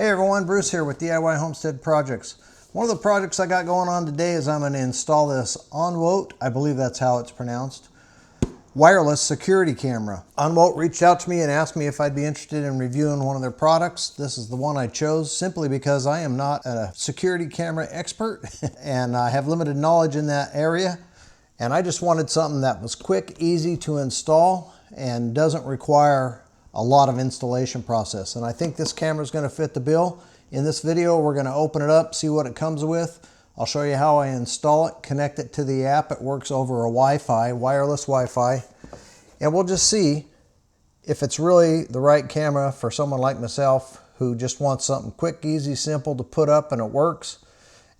Hey everyone, Bruce here with DIY Homestead Projects. One of the projects I got going on today is I'm going to install this ONWOTE, I believe that's how it's pronounced, wireless security camera. ONWOTE reached out to me and asked me if I'd be interested in reviewing one of their products. This is the one I chose simply because I am not a security camera expert and I have limited knowledge in that area. And I just wanted something that was quick, easy to install, and doesn't require a lot of installation process. And I think this camera is going to fit the bill. In this video, we're going to open it up, see what it comes with. I'll show you how I install it, connect it to the app. It works over a Wi-Fi, wireless Wi-Fi. And we'll just see if it's really the right camera for someone like myself who just wants something quick, easy, simple to put up and it works.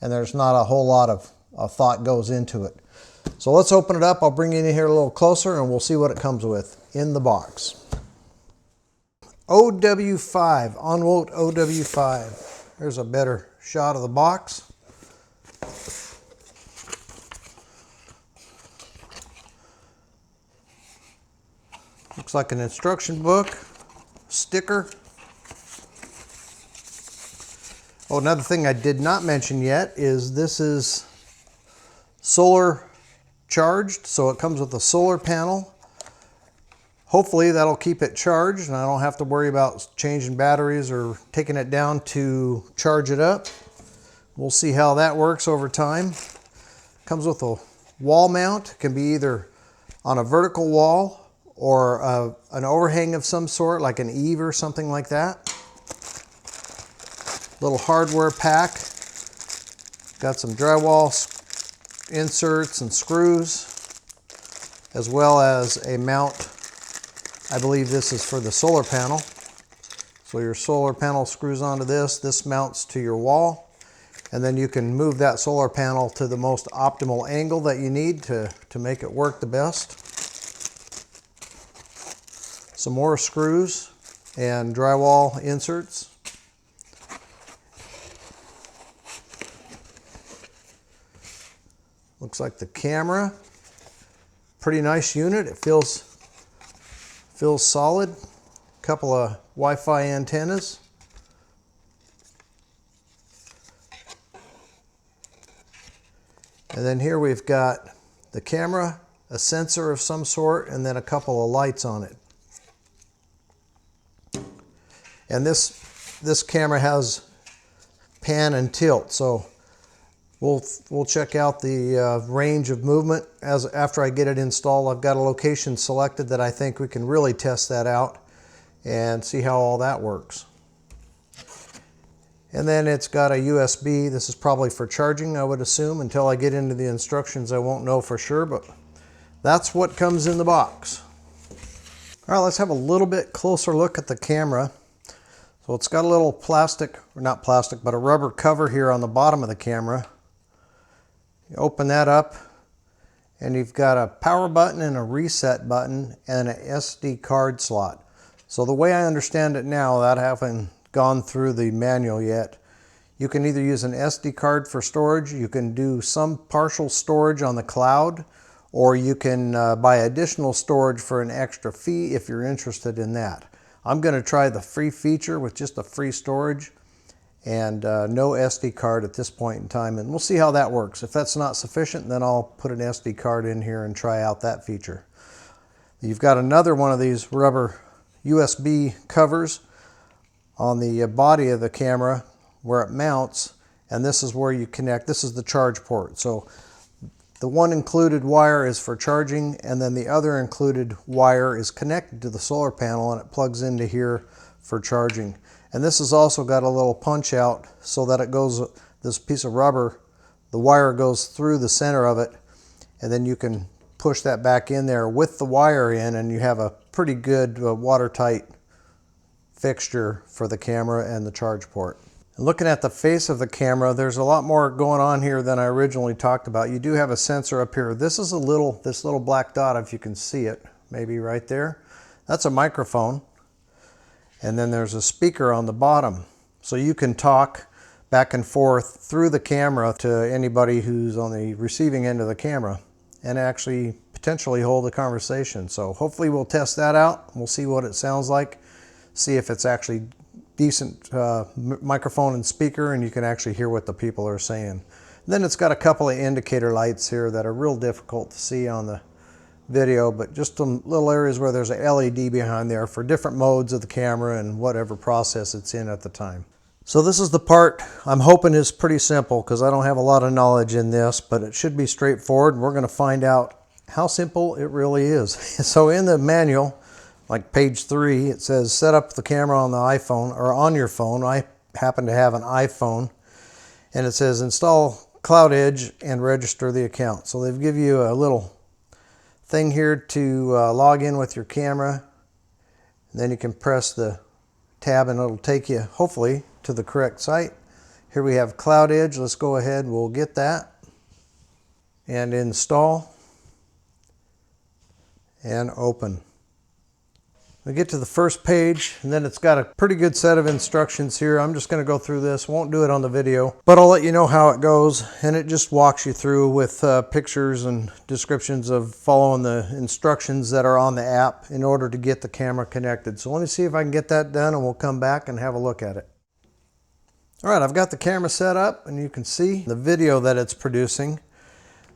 And there's not a whole lot of thought goes into it. So let's open it up. I'll bring you in here a little closer and we'll see what it comes with in the box. OW5, ONWOTE OW5. There's a better shot of the box. Looks like an instruction book, sticker. Oh, another thing I did not mention yet is this is solar charged, so it comes with a solar panel. Hopefully that'll keep it charged and I don't have to worry about changing batteries or taking it down to charge it up. We'll see how that works over time. Comes with a wall mount. It can be either on a vertical wall or an overhang of some sort, like an eave or something like that. Little hardware pack. Got some drywall inserts and screws, as well as a mount. I believe this is for the solar panel. So your solar panel screws onto this. This mounts to your wall. And then you can move that solar panel to the most optimal angle that you need to make it work the best. Some more screws and drywall inserts. Looks like the camera. Pretty nice unit. It feels solid. A couple of Wi-Fi antennas. And then here we've got the camera, a sensor of some sort, and then a couple of lights on it. And this camera has pan and tilt, so we'll check out the range of movement after I get it installed. I've got a location selected that I think we can really test that out and see how all that works. And then it's got a USB. This is probably for charging, I would assume. Until I get into the instructions, I won't know for sure, but that's what comes in the box. All right, let's have a little bit closer look at the camera. So it's got a little plastic, or not plastic, but a rubber cover here on the bottom of the camera. You open that up and you've got a power button and a reset button and an SD card slot. So the way I understand it now, that haven't gone through the manual yet, you can either use an SD card for storage, you can do some partial storage on the cloud, or you can buy additional storage for an extra fee if you're interested in that. I'm going to try the free feature with just a free storage and no SD card at this point in time, and we'll see how that works. If that's not sufficient, then I'll put an SD card in here and try out that feature. You've got another one of these rubber USB covers on the body of the camera where it mounts, and this is where you connect. This is the charge port. So the one included wire is for charging, and then the other included wire is connected to the solar panel and it plugs into here for charging. And this has also got a little punch out so that it goes, this piece of rubber, the wire goes through the center of it, and then you can push that back in there with the wire in, and you have a pretty good watertight fixture for the camera and the charge port. And looking at the face of the camera, there's a lot more going on here than I originally talked about. You do have a sensor up here. This is this little black dot, if you can see it, maybe right there. That's a microphone. And then there's a speaker on the bottom. So you can talk back and forth through the camera to anybody who's on the receiving end of the camera and actually potentially hold a conversation. So hopefully we'll test that out. We'll see what it sounds like, see if it's actually decent microphone and speaker, and you can actually hear what the people are saying. Then it's got a couple of indicator lights here that are real difficult to see on the video, but just some little areas where there's a LED behind there for different modes of the camera and whatever process it's in at the time. So this is the part I'm hoping is pretty simple, because I don't have a lot of knowledge in this, but it should be straightforward, and we're going to find out how simple it really is. So in the manual, like page 3, it says set up the camera on the iPhone or on your phone. I happen to have an iPhone, and it says install Cloud Edge and register the account. So they've give you a little thing here to log in with your camera, and then you can press the tab and it'll take you hopefully to the correct site. Here we have Cloud Edge. Let's go ahead, we'll get that and install and open. We get to the first page, and then it's got a pretty good set of instructions here. I'm just going to go through this, won't do it on the video, but I'll let you know how it goes, and it just walks you through with pictures and descriptions of following the instructions that are on the app in order to get the camera connected. So let me see if I can get that done, and we'll come back and have a look at it. All right, I've got the camera set up, and you can see the video that it's producing.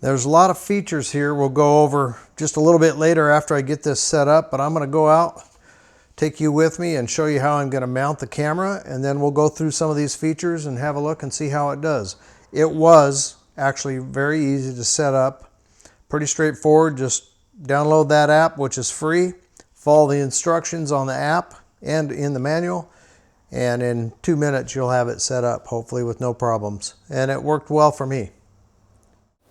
There's a lot of features here we'll go over just a little bit later after I get this set up, but I'm going to go out, take you with me, and show you how I'm going to mount the camera, and then we'll go through some of these features and have a look and see how it does. It was actually very easy to set up, pretty straightforward. Just download that app, which is free, follow the instructions on the app and in the manual, and in 2 minutes you'll have it set up, hopefully with no problems. And it worked well for me.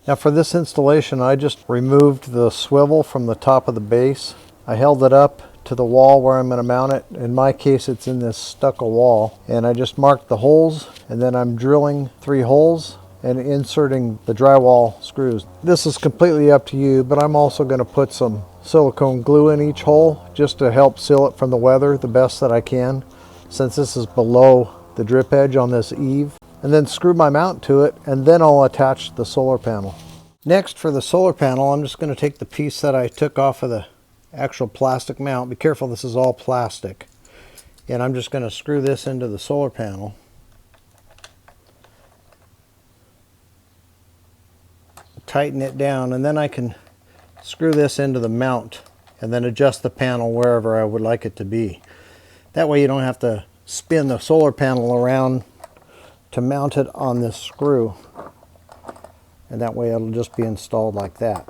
Now for this installation, I just removed the swivel from the top of the base. I held it up to the wall where I'm going to mount it. In my case, it's in this stucco wall, and I just marked the holes, and then I'm drilling 3 holes and inserting the drywall screws. This is completely up to you, but I'm also going to put some silicone glue in each hole just to help seal it from the weather the best that I can, since this is below the drip edge on this eave. And then screw my mount to it, and then I'll attach the solar panel. Next, for the solar panel, I'm just going to take the piece that I took off of the actual plastic mount. Be careful, this is all plastic. And I'm just going to screw this into the solar panel. Tighten it down, and then I can screw this into the mount and then adjust the panel wherever I would like it to be. That way you don't have to spin the solar panel around to mount it on this screw, and that way it'll just be installed like that.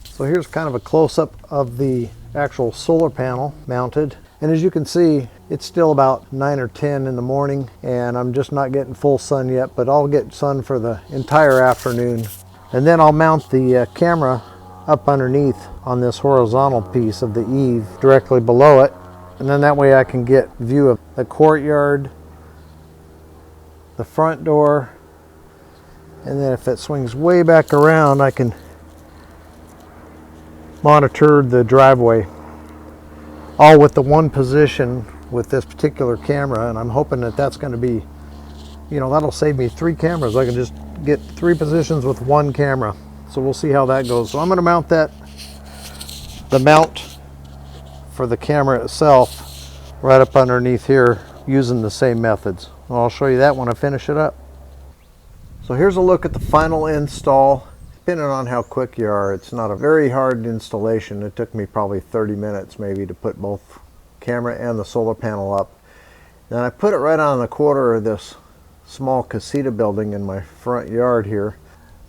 So here's kind of a close-up of the actual solar panel mounted, and as you can see, it's still about 9 or 10 in the morning, and I'm just not getting full sun yet, but I'll get sun for the entire afternoon. And then I'll mount the camera up underneath on this horizontal piece of the eave directly below it, and then that way I can get view of the courtyard, the front door, and then if it swings way back around, I can monitor the driveway, all with the one position with this particular camera. And I'm hoping that that's going to be, that'll save me 3 cameras. I can just get 3 positions with 1 camera. So we'll see how that goes. So I'm going to mount the mount for the camera itself right up underneath here using the same methods. I'll show you that when I finish it up. So here's a look at the final install. Depending on how quick you are, it's not a very hard installation. It took me probably 30 minutes maybe to put both camera and the solar panel up. Then I put it right on the corner of this small casita building in my front yard here.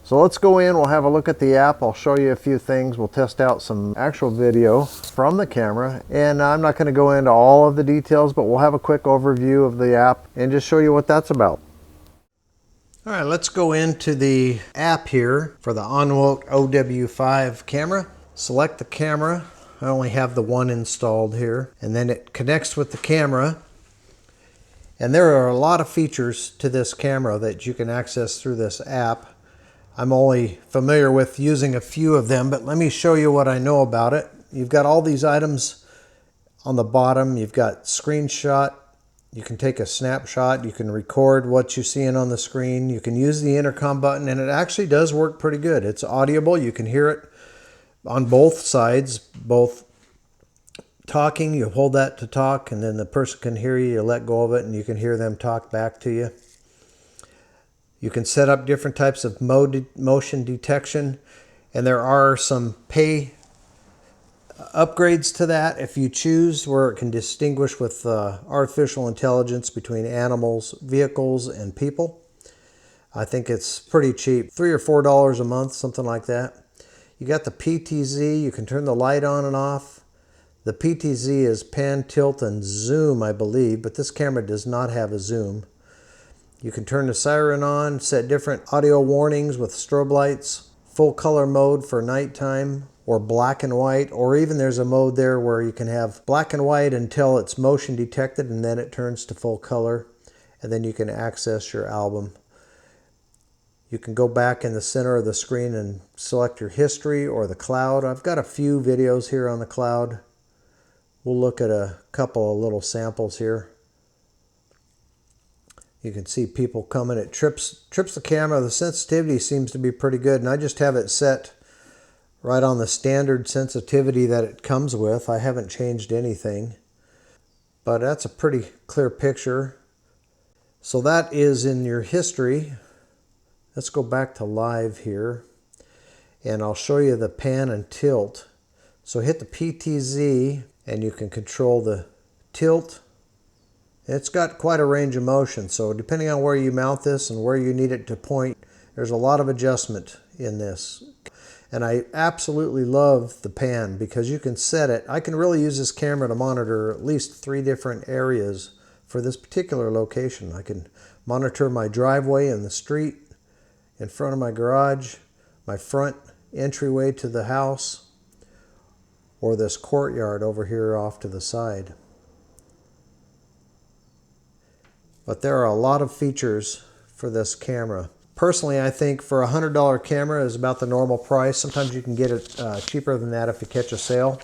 So let's go in, we'll have a look at the app. I'll show you a few things. We'll test out some actual video from the camera, and I'm not going to go into all of the details, but we'll have a quick overview of the app and just show you what that's about. All right, let's go into the app here for the ONWOTE OW5 camera. Select the camera. I only have the one installed here, and then it connects with the camera. And there are a lot of features to this camera that you can access through this app. I'm only familiar with using a few of them, but let me show you what I know about it. You've got all these items on the bottom. You've got screenshot, You can take a snapshot, you can record what you're seeing on the screen, you can use the intercom button, and it actually does work pretty good. It's audible, you can hear it on both sides, both talking, you hold that to talk, and then the person can hear you, you let go of it, and you can hear them talk back to you. You can set up different types of motion detection, and there are some pay upgrades to that if you choose, where it can distinguish with artificial intelligence between animals, vehicles, and people. I think it's pretty cheap, $3 or $4 a month, something like that. You got the PTZ, you can turn the light on and off. The PTZ is pan, tilt, and zoom, I believe, but this camera does not have a zoom. You can turn the siren on, set different audio warnings with strobe lights, full color mode for nighttime, or black and white, or even there's a mode there where you can have black and white until it's motion detected, and then it turns to full color, and then you can access your album. You can go back in the center of the screen and select your history or the cloud. I've got a few videos here on the cloud. We'll look at a couple of little samples here. You can see people coming. It trips the camera. The sensitivity seems to be pretty good, and I just have it set right on the standard sensitivity that it comes with. I haven't changed anything, but that's a pretty clear picture. So that is in your history. Let's go back to live here, and I'll show you the pan and tilt. So hit the PTZ, and you can control the tilt. It's got quite a range of motion, so depending on where you mount this and where you need it to point, there's a lot of adjustment in this. And I absolutely love the pan because you can set it. I can really use this camera to monitor at least 3 different areas for this particular location. I can monitor my driveway and the street in front of my garage, my front entryway to the house, or this courtyard over here off to the side. But there are a lot of features for this camera. Personally, I think for a $100 camera is about the normal price. Sometimes you can get it cheaper than that if you catch a sale.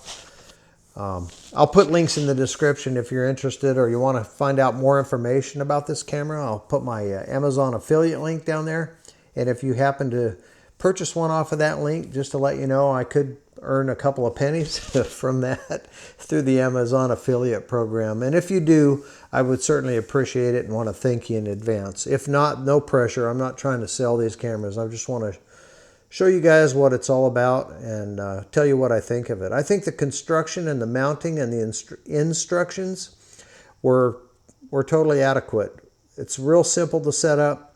I'll put links in the description if you're interested or you want to find out more information about this camera. I'll put my Amazon affiliate link down there. And if you happen to purchase one off of that link, just to let you know, I could earn a couple of pennies from that through the Amazon affiliate program. And if you do, I would certainly appreciate it and want to thank you in advance. If not, no pressure. I'm not trying to sell these cameras. I just want to show you guys what it's all about and tell you what I think of it. I think the construction and the mounting and the instructions were totally adequate. It's real simple to set up,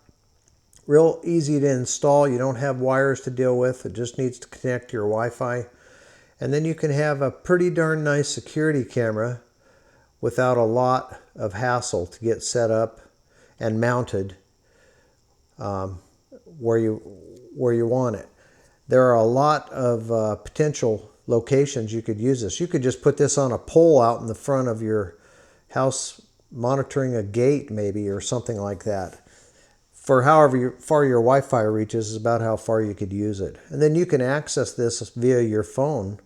real easy to install. You don't have wires to deal with. It just needs to connect to your Wi-Fi. And then you can have a pretty darn nice security camera without a lot of hassle to get set up and mounted where you want it. There are a lot of potential locations you could use this. You could just put this on a pole out in the front of your house, monitoring a gate maybe, or something like that. For however far your Wi-Fi reaches is about how far you could use it. And then you can access this via your phone,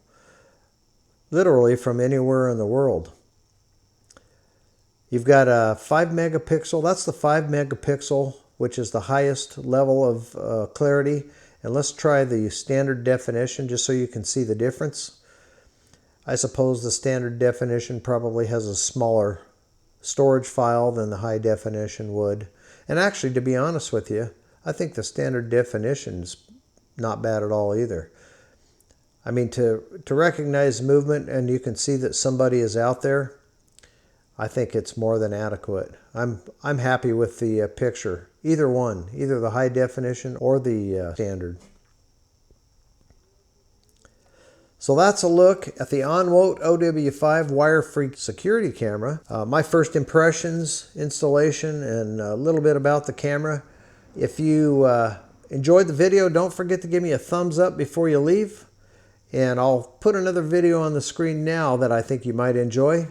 literally from anywhere in the world. You've got a 5 megapixel. That's the 5 megapixel, which is the highest level of clarity. And let's try the standard definition just so you can see the difference. I suppose the standard definition probably has a smaller storage file than the high definition would. And actually, to be honest with you, I think the standard definition's not bad at all either. I mean, to recognize movement and you can see that somebody is out there, I think it's more than adequate. I'm happy with the picture. Either one, either the high definition or the standard. So that's a look at the ONWOTE OW5 wire-free security camera. My first impressions, installation, and a little bit about the camera. If you enjoyed the video, don't forget to give me a thumbs up before you leave. And I'll put another video on the screen now that I think you might enjoy.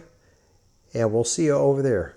And we'll see you over there.